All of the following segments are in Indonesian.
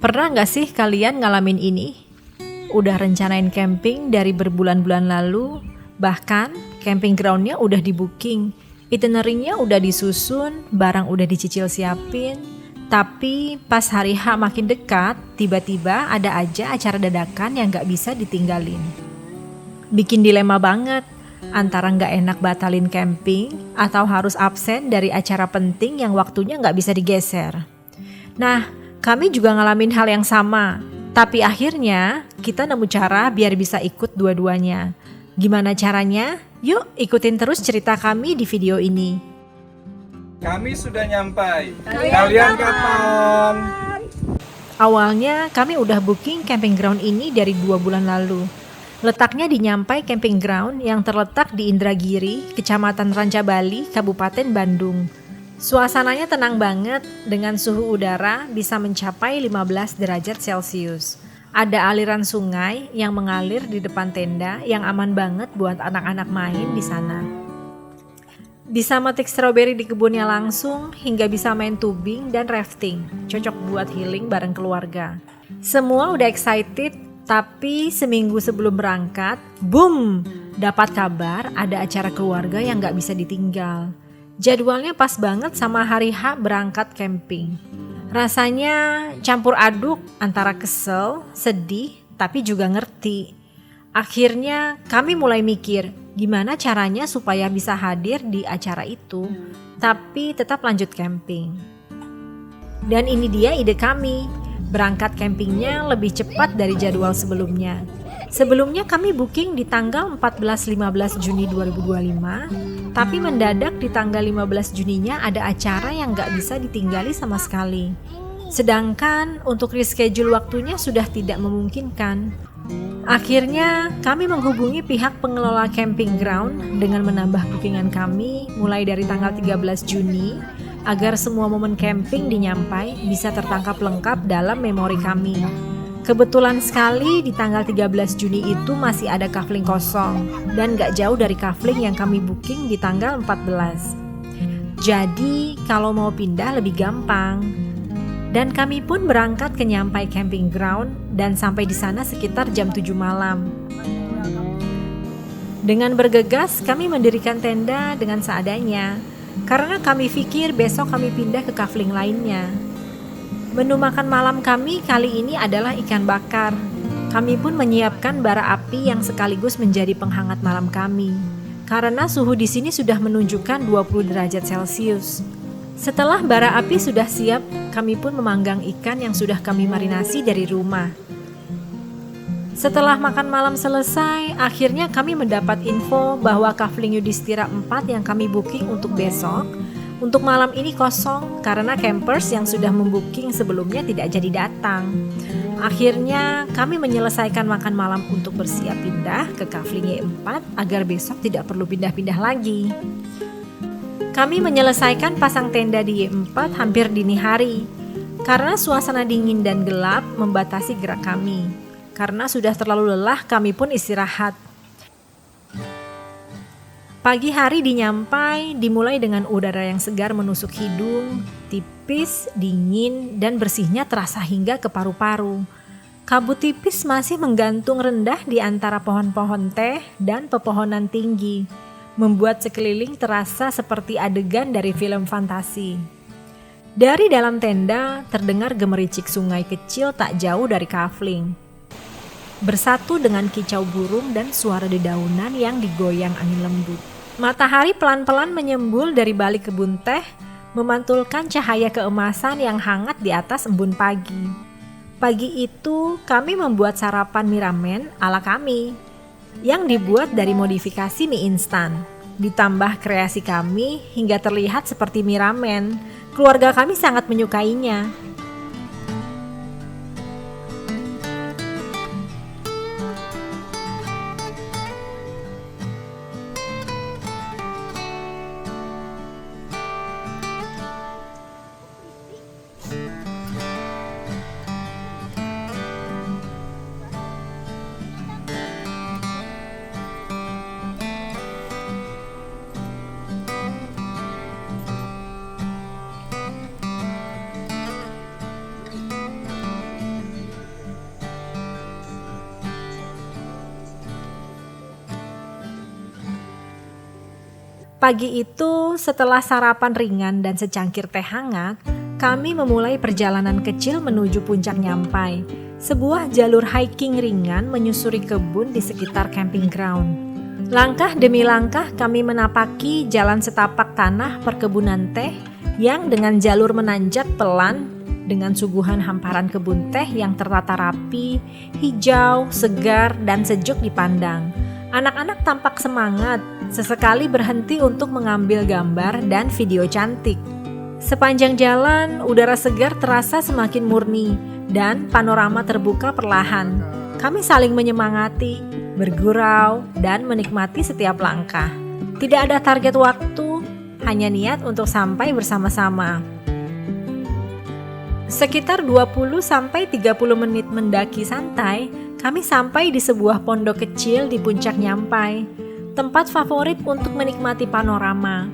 Pernah nggak sih kalian ngalamin ini? Udah rencanain camping dari berbulan-bulan lalu, bahkan camping groundnya udah di booking, itinerary-nya udah disusun, barang udah dicicil siapin, tapi pas hari H makin dekat, tiba-tiba ada aja acara dadakan yang nggak bisa ditinggalin. Bikin dilema banget, antara nggak enak batalin camping atau harus absen dari acara penting yang waktunya nggak bisa digeser. Nah, kami juga ngalamin hal yang sama, tapi akhirnya kita nemu cara biar bisa ikut dua-duanya. Gimana caranya? Yuk ikutin terus cerita kami di video ini. Kami sudah nyampai. Kalian kapan? Awalnya kami udah booking camping ground ini dari 2 bulan lalu. Letaknya di Nyampai Camping Ground yang terletak di Indragiri, Kecamatan Ranca Bali, Kabupaten Bandung. Suasananya tenang banget dengan suhu udara bisa mencapai 15 derajat Celcius. Ada aliran sungai yang mengalir di depan tenda yang aman banget buat anak-anak main di sana. Bisa metik stroberi di kebunnya langsung hingga bisa main tubing dan rafting. Cocok buat healing bareng keluarga. Semua udah excited, tapi seminggu sebelum berangkat, boom! Dapat kabar ada acara keluarga yang gak bisa ditinggal. Jadwalnya pas banget sama hari H berangkat camping. Rasanya campur aduk antara kesel, sedih, tapi juga ngerti. Akhirnya kami mulai mikir gimana caranya supaya bisa hadir di acara itu, tapi tetap lanjut camping. Dan ini dia ide kami, berangkat campingnya lebih cepat dari jadwal sebelumnya. Sebelumnya kami booking di tanggal 14-15 Juni 2025, tapi mendadak di tanggal 15 Juninya ada acara yang gak bisa ditinggali sama sekali. Sedangkan untuk reschedule waktunya sudah tidak memungkinkan. Akhirnya kami menghubungi pihak pengelola camping ground dengan menambah bookingan kami mulai dari tanggal 13 Juni agar semua momen camping di Nyampai bisa tertangkap lengkap dalam memori kami. Kebetulan sekali di tanggal 13 Juni itu masih ada kafling kosong dan gak jauh dari kafling yang kami booking di tanggal 14. Jadi kalau mau pindah lebih gampang. Dan kami pun berangkat ke Nyampai Camping Ground dan sampai di sana sekitar jam 7 malam. Dengan bergegas kami mendirikan tenda dengan seadanya karena kami pikir besok kami pindah ke kafling lainnya. Menu makan malam kami kali ini adalah ikan bakar. Kami pun menyiapkan bara api yang sekaligus menjadi penghangat malam kami. Karena suhu di sini sudah menunjukkan 20 derajat Celcius. Setelah bara api sudah siap, kami pun memanggang ikan yang sudah kami marinasi dari rumah. Setelah makan malam selesai, akhirnya kami mendapat info bahwa kafling Yudhistira 4 yang kami booking untuk besok untuk malam ini kosong karena campers yang sudah membooking sebelumnya tidak jadi datang. Akhirnya kami menyelesaikan makan malam untuk bersiap pindah ke kafling Y4 agar besok tidak perlu pindah-pindah lagi. Kami menyelesaikan pasang tenda di Y4 hampir dini hari karena suasana dingin dan gelap membatasi gerak kami. Karena sudah terlalu lelah, kami pun istirahat. Pagi hari di Nyampai dimulai dengan udara yang segar menusuk hidung, tipis, dingin, dan bersihnya terasa hingga ke paru-paru. Kabut tipis masih menggantung rendah di antara pohon-pohon teh dan pepohonan tinggi, membuat sekeliling terasa seperti adegan dari film fantasi. Dari dalam tenda terdengar gemericik sungai kecil tak jauh dari kafling, bersatu dengan kicau burung dan suara dedaunan yang digoyang angin lembut. Matahari pelan-pelan menyembul dari balik kebun teh, memantulkan cahaya keemasan yang hangat di atas embun pagi. Pagi itu kami membuat sarapan mie ramen ala kami, yang dibuat dari modifikasi mie instan. Ditambah kreasi kami hingga terlihat seperti mie ramen. Keluarga kami sangat menyukainya. Pagi itu, setelah sarapan ringan dan secangkir teh hangat, kami memulai perjalanan kecil menuju puncak Nyampai, sebuah jalur hiking ringan menyusuri kebun di sekitar camping ground. Langkah demi langkah kami menapaki jalan setapak tanah perkebunan teh yang dengan jalur menanjak pelan dengan suguhan hamparan kebun teh yang tertata rapi, hijau, segar, dan sejuk dipandang. Anak-anak tampak semangat, sesekali berhenti untuk mengambil gambar dan video cantik. Sepanjang jalan, udara segar terasa semakin murni dan panorama terbuka perlahan. Kami saling menyemangati, bergurau, dan menikmati setiap langkah. Tidak ada target waktu, hanya niat untuk sampai bersama-sama. Sekitar 20-30 menit mendaki santai, kami sampai di sebuah pondok kecil di puncak Nyampai, tempat favorit untuk menikmati panorama.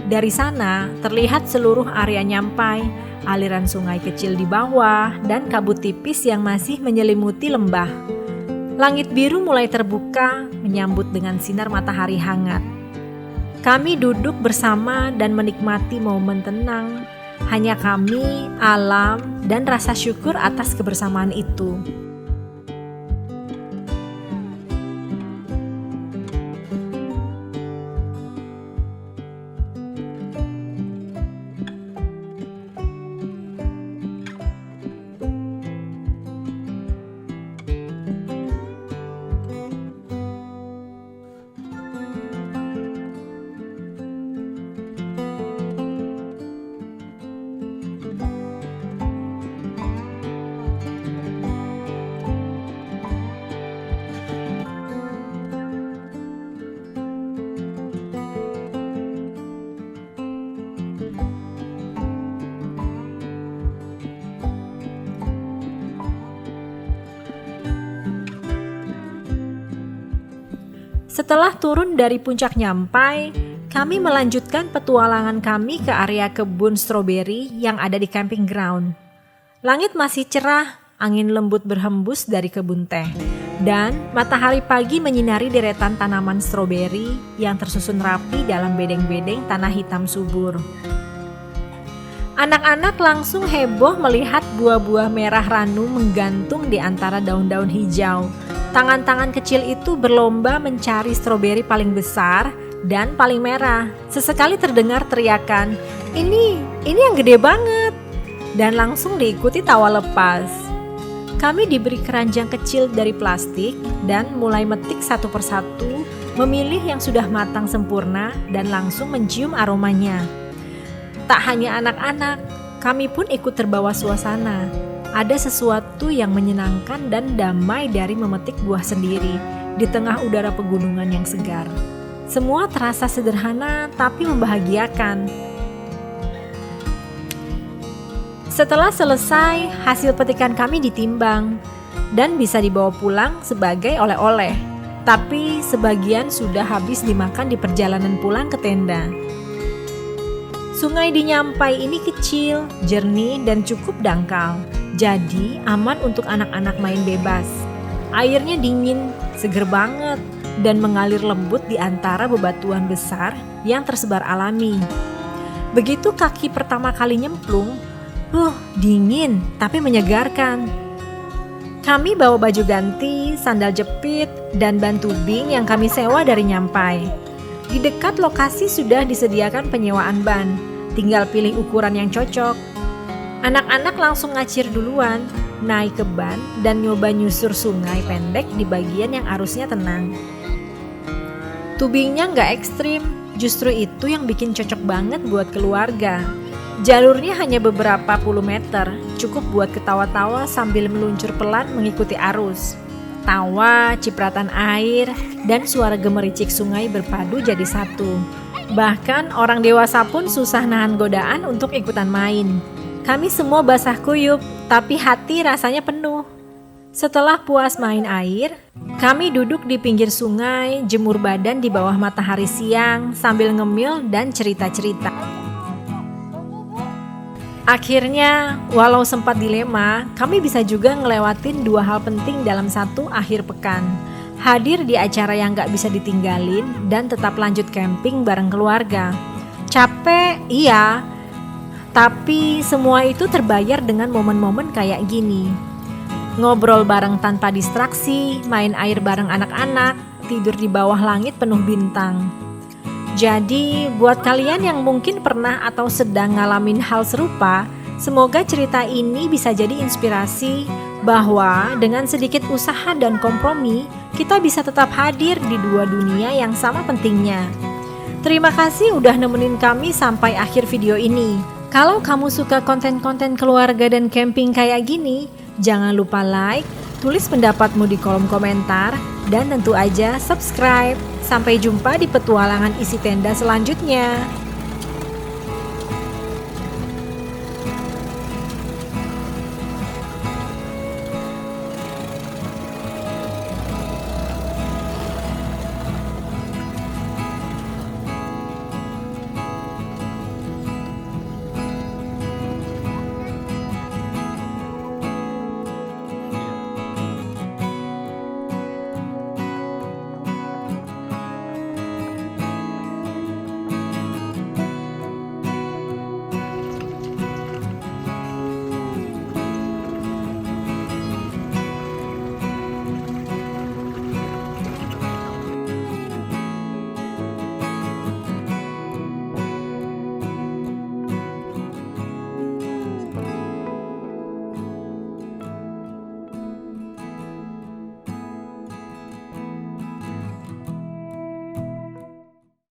Dari sana terlihat seluruh area Nyampai, aliran sungai kecil di bawah, dan kabut tipis yang masih menyelimuti lembah. Langit biru mulai terbuka, menyambut dengan sinar matahari hangat. Kami duduk bersama dan menikmati momen tenang. Hanya kami, alam, dan rasa syukur atas kebersamaan itu. Setelah turun dari puncak Nyampai, kami melanjutkan petualangan kami ke area kebun stroberi yang ada di camping ground. Langit masih cerah, angin lembut berhembus dari kebun teh, dan matahari pagi menyinari deretan tanaman stroberi yang tersusun rapi dalam bedeng-bedeng tanah hitam subur. Anak-anak langsung heboh melihat buah-buah merah ranum menggantung di antara daun-daun hijau. Tangan-tangan kecil itu berlomba mencari stroberi paling besar dan paling merah. Sesekali terdengar teriakan, ini yang gede banget. Dan langsung diikuti tawa lepas. Kami diberi keranjang kecil dari plastik dan mulai metik satu persatu, memilih yang sudah matang sempurna dan langsung mencium aromanya. Tak hanya anak-anak, kami pun ikut terbawa suasana. Ada sesuatu yang menyenangkan dan damai dari memetik buah sendiri di tengah udara pegunungan yang segar. Semua terasa sederhana tapi membahagiakan. Setelah selesai, hasil petikan kami ditimbang dan bisa dibawa pulang sebagai oleh-oleh. Tapi sebagian sudah habis dimakan di perjalanan pulang ke tenda. Sungai di Nyampai ini kecil, jernih, dan cukup dangkal. Jadi aman untuk anak-anak main bebas. Airnya dingin, seger banget, dan mengalir lembut di antara bebatuan besar yang tersebar alami. Begitu kaki pertama kali nyemplung, dingin tapi menyegarkan. Kami bawa baju ganti, sandal jepit, dan ban tubing yang kami sewa dari Nyampai. Di dekat lokasi sudah disediakan penyewaan ban, tinggal pilih ukuran yang cocok. Anak-anak langsung ngacir duluan, naik ke ban dan nyoba nyusur sungai pendek di bagian yang arusnya tenang. Tubingnya nggak ekstrim, justru itu yang bikin cocok banget buat keluarga. Jalurnya hanya beberapa puluh meter, cukup buat ketawa-tawa sambil meluncur pelan mengikuti arus. Tawa, cipratan air, dan suara gemericik sungai berpadu jadi satu. Bahkan orang dewasa pun susah nahan godaan untuk ikutan main. Kami semua basah kuyup, tapi hati rasanya penuh. Setelah puas main air, kami duduk di pinggir sungai, jemur badan di bawah matahari siang sambil ngemil dan cerita-cerita. Akhirnya, walau sempat dilema, kami bisa juga ngelewatin dua hal penting dalam satu akhir pekan. hadir di acara yang gak bisa ditinggalin, dan tetap lanjut camping bareng keluarga. Capek, iya, tapi semua itu terbayar dengan momen-momen kayak gini. Ngobrol bareng tanpa distraksi, main air bareng anak-anak, tidur di bawah langit penuh bintang. Jadi, buat kalian yang mungkin pernah atau sedang ngalamin hal serupa, semoga cerita ini bisa jadi inspirasi bahwa dengan sedikit usaha dan kompromi, kita bisa tetap hadir di dua dunia yang sama pentingnya. Terima kasih udah nemenin kami sampai akhir video ini. Kalau kamu suka konten-konten keluarga dan camping kayak gini, jangan lupa like, tulis pendapatmu di kolom komentar, dan tentu aja subscribe. Sampai jumpa di petualangan isi tenda selanjutnya.